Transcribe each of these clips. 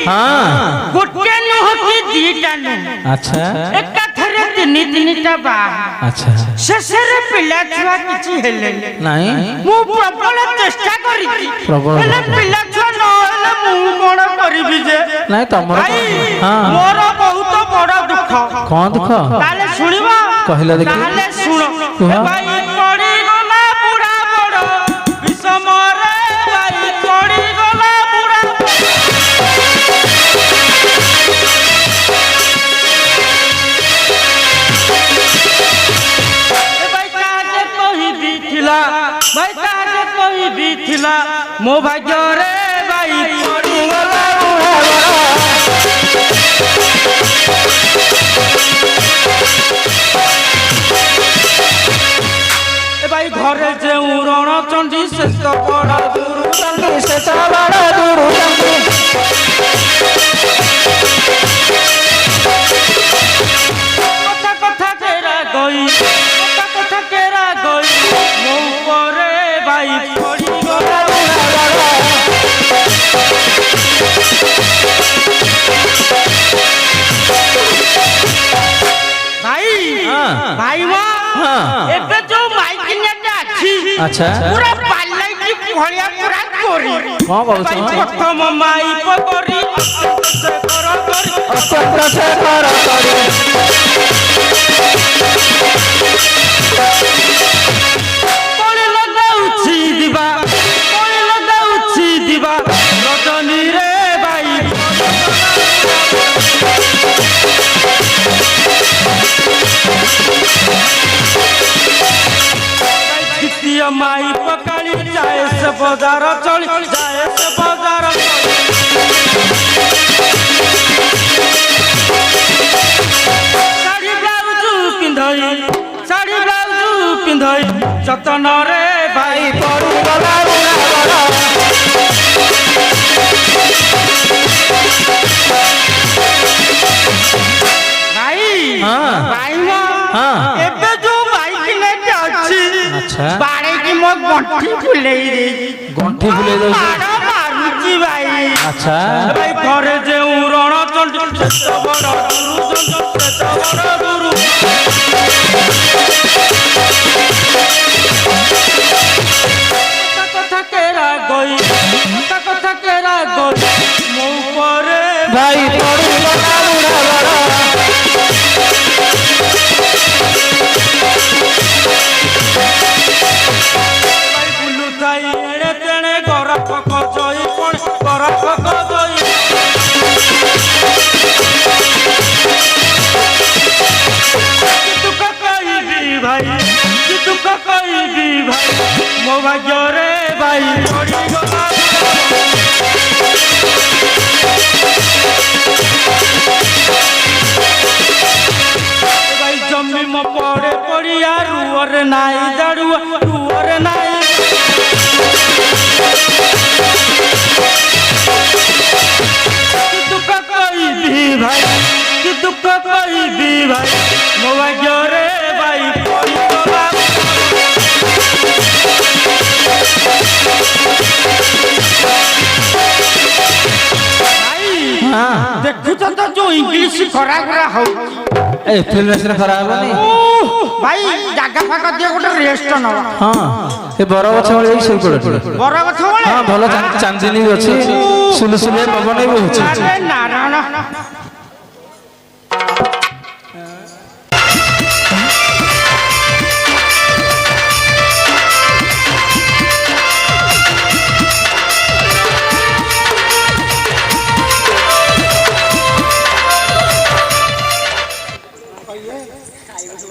हाँ गोटे नुह की दीटा नुह अच्छा एकाथरे तिनि तिनिटा बा अच्छा शेषरे पिला छुआ किछि हेले नहीं मु प्रबल चेष्टा करिछि प्रबल हेले पिला छुआ न हेले मु कोन करिबि जे नहीं तमर हां मोर बहुत बड़ दुख कौन दुख ताले सुनिबो कहले देखि ताले सुनो भाई पड़ी गला बुढ़ा बड़ विषमरे भाई पड़ी गला बुढ़ा भाई काजे कोई भी थिला मो भाग्य रे भाई पड़ी गला ए भाई घरे जे रण चंडी से तो बड़ा दूर चंडी से तो बड़ा दूर चंडी कथा कथा केरा गई कथा केरा गई मो परे भाई पड़ी गला भाई भाई मां एबे जो माइक नेटा अछि अच्छा पूरा पाल्लाई की भलिया पूरा कोरी कौन बाबू भाई प्रथम माई पकड़ी से कर करी अस्त्र से कर कोले लगाउछि दिबा रजनी रे भाई द्वितीय माई पकड़ी जाए से बाजार चली जाए से बाजार साड़ी ब्लाउज पिंधई जतन रे भाई पड़ी गला भाई भाई हाँ एबे जो माइक नेट अछि अच्छा बाड़े की मो गंठी फुलेई रे गंठी फुले दो मारुची भाई अच्छा भाई घरे जे रण चंडी से बड़ गुरु से बड़ गुरु कथा केरा गई कथा केरा गई मो परे भाई पड़ी गला बुढ़ा भाई बुलु थाई एड़े तेणे गरा फक जई पण गरा फक जई दुख कहिबी भाई दुख कहिबी भाई मो भाग्य रे भाई पड़ी गला भाई जमी म पड़े पड़िया रुअर नाई दाड़ुआ रुअर नाई दुख कहिबी भाई कि दुख कहिबी भाई मो भाग्य रे भाई पड़ी गला हाँ देखुछ तो जो इंग्लिश खराब हो ए फिल्म से खराब नहीं भाई जागा फाका दिया गोटे रेस्ट न हाँ ए बड़ गछ वाली सब पड़े बड़ गछ वाले हाँ भलो चांदनी अछि सुलसुलिया पवन भी होछि अरे नारायण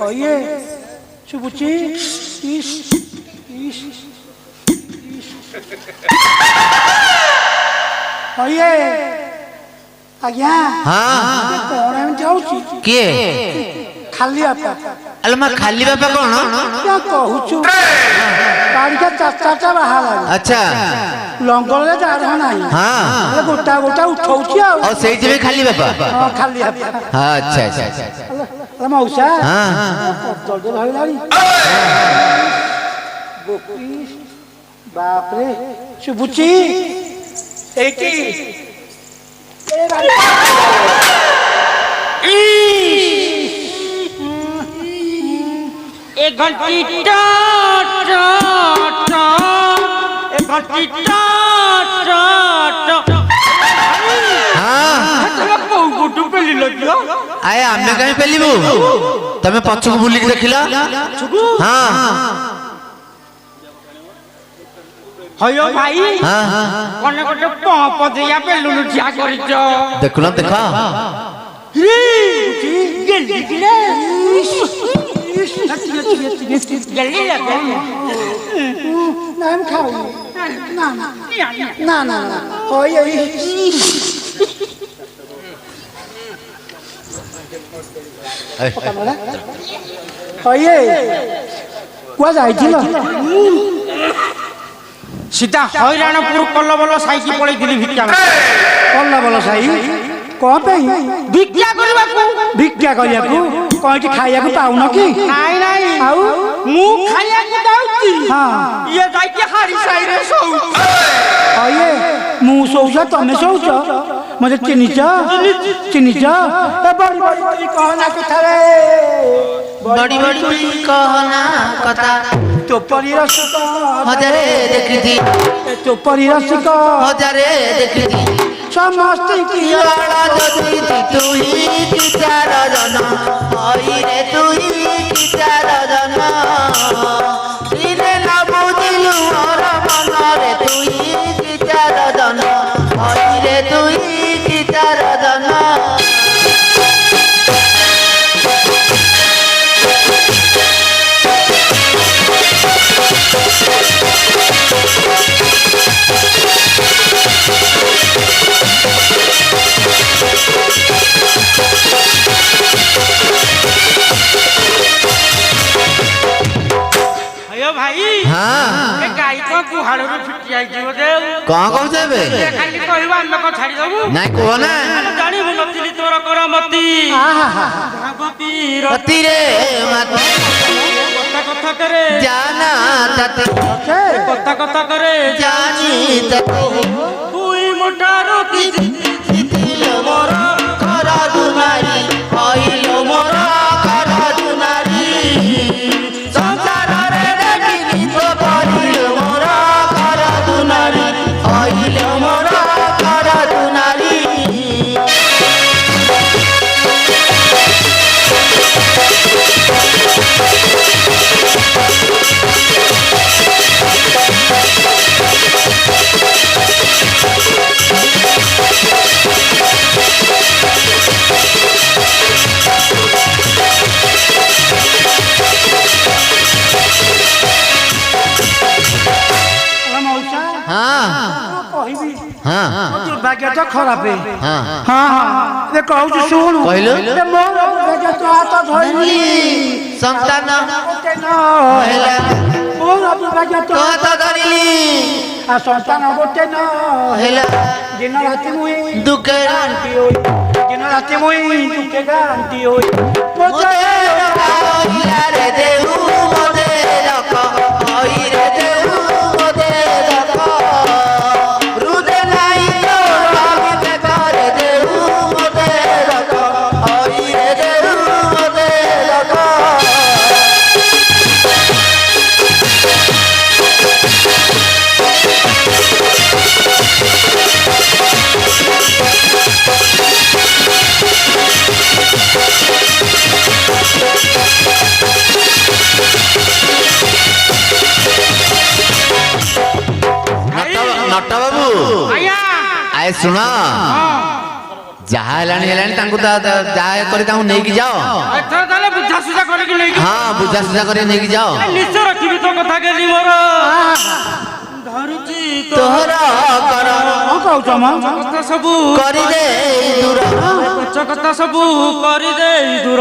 Oye, Chubuchi, oye, आज्ञा हाँ कौन है जाऊची किए खाली आपा अल मा खाली बापा कौन क्या कहूचु गाड़ी का चाचा बाहर अच्छा लंगल ले जा रहा नहीं हाँ अरे गोटा गोटा उठाउची आ और सही जगह खाली बापा हां खाली आपा हाँ अच्छा अच्छा अरे मौसा हाँ जल्दी भाई लाड़ी गोपी बाप रे शुभुची एकी एक घंटी टा टा टा एक घंटी टा टा टा हाँ ତମେ କୋଉ ଗୁଟୁ ପେଲି ଲଗିଲ ଆଏ ଆମେ କାହିଁ ପେଲିବୁ ତମେ ପଛକୁ ବୁଲିକି ଦେଖିଲ ହଁ ହୟ ଭାଇ ହଁ କନେ ଗୋଟେ ପମ୍ପ ଦେଇଆ ପେଲୁଲୁ ଠିଆ କରିଛ ଦେଖୁନ ଦେଖ ଗଲି ଲାଗେ না আমি খাও না না না না না ওই ওই ওই কুয়া যাইছিল सीधा हईराणपुर कल्लबल साईकी पळैथिली भिक्षा কল্লা বল সাই কଣ ପାଇଁ भिक्षा करबा को ଭିକ୍ଷା କରିବାକୁ କଇଠି ଖାଇବାକୁ ପାଉନ କି ନାଇଁ ନାଇଁ ଆଉ मु खाया के दाउची ହଁ ये जाई के हारी साई रे सौ ଅଏ ମୁଁ ଶୋଉଛ ତମେ ଶୋଉଛ ମତେ ଚିହ୍ନିଛ ଚିହ୍ନିଛ ଏ ବଡି ବଡି କହନା କଥାରେ बड़ी बड़ी कहना कथा ତୋପରି ରସିକ हजारे देखी ତୋପରି ରସିକ हजारे देखी ସମସ୍ତେ କିଏ तुही की चार जन हई रे तुही की चार जन दिने न बुझिलु मोर मन रे तुही की चार जन हई रे तुही की चार जन अयो भाई हाँ ए गाई को गुहाड़ रे फिटी आई जीव दे कौन कौन से बे खाली कहबा हम को छाड़ी दबु नहीं कहो ना जानी हु नथिली तोर करमती भागवती पति रे मत कथा कथा करे जाना तते कथा कथा करे जानी तते तुई मोटारो की दिल मोर करा दुनारी हइलो मोर करा दुनारी संसार रे देखिनी तो परिलो मोर करा दुनारी हइलो मोर करा दुनारी ମଉସା हाँ କହିବି हाँ ଦୁର୍ଭାଗ୍ୟ ତ ଖରାପ हाँ ହଁ ହଁ ଏ କହୁଛୁ ଶୁଣୁ କହିଲୁ? ଏ ମୋର ଦୁର୍ଭାଗ୍ୟ ତୋ ହାତ ଧରିଲି संतान ଗୋଟେ ନ ହେଲା ମୋର ଦୁର୍ଭାଗ୍ୟ ତୋ तो हाथ धरिली ଆଉ ସନ୍ତାନ ଗୋଟେ ନ ହେଲା ଦିନ ରାତି ମୁଇଁ दुखे ଗାନ୍ତି ହୋଇ ଦିନ ରାତି ମୁଇଁ ଦୁଃଖେ ଗାନ୍ତି ହୋଇ ମୋ रे देहु मोदे रख हई रे देहु मोदे रख रुदे नाही तोर आगे करे देहु मोदे रख हई रे देहु मोदे रख नट बाबू आया आए सुन जहा हेलानी तांको जहा करे तांको नेकी जाओ एथर ताले बुझा सुझा करे कि नहीं हाँ बुझा सुझा करे नेकी जाओ निश्चय रखिबी तो कथा गेली मोर धरुची तो तोहर कर କଣ କହୁଛ ମ କଥା ସବୁ କରି ଦେ दूर ପଛ କଥା ସବୁ କରି ଦେଇ ଦୂର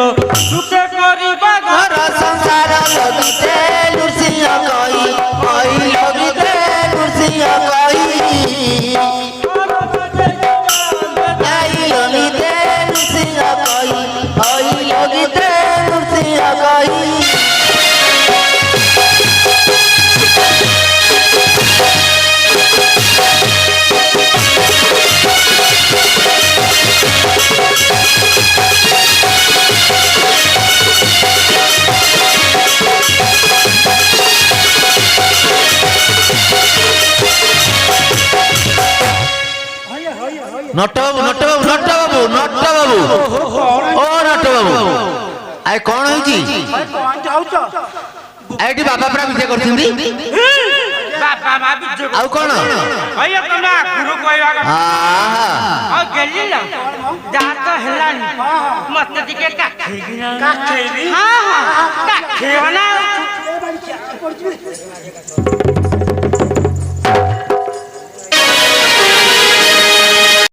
ସୁଖେ କରିବା घर संसार लगिते नृसिंह कही कही लगिते नृसिंह कही आई लगिते नृसिंह कही कही लगिते नृसिंह कही ନଟ ବାବୁ ନଟ ବାବୁ ନଟ ବାବୁ ନଟ ବାବୁ ଓ ନଟ ବାବୁ ଆଏ କଣ ହେଇଛି କଣ ଯାଉଛ ଏଇଠି ବାବା ପୁରା ବିଜେ କରିଛନ୍ତି ବାପା ମା ବିଜୁ ଆଉ କଣ ଭାଇ ତମେ ଆଗରୁ କହିବା କଥା ଆହା ଆଉ ଗେଲିଲ ଯାହା ତ ହେଲାନି ମତେ ଟିକେ କାଖେଇବି କାଖେଇବି ହଁ ହଁ କାଖେଇବ ନା ଏ ବାଡ଼ି ଚାପ ପଡିଛି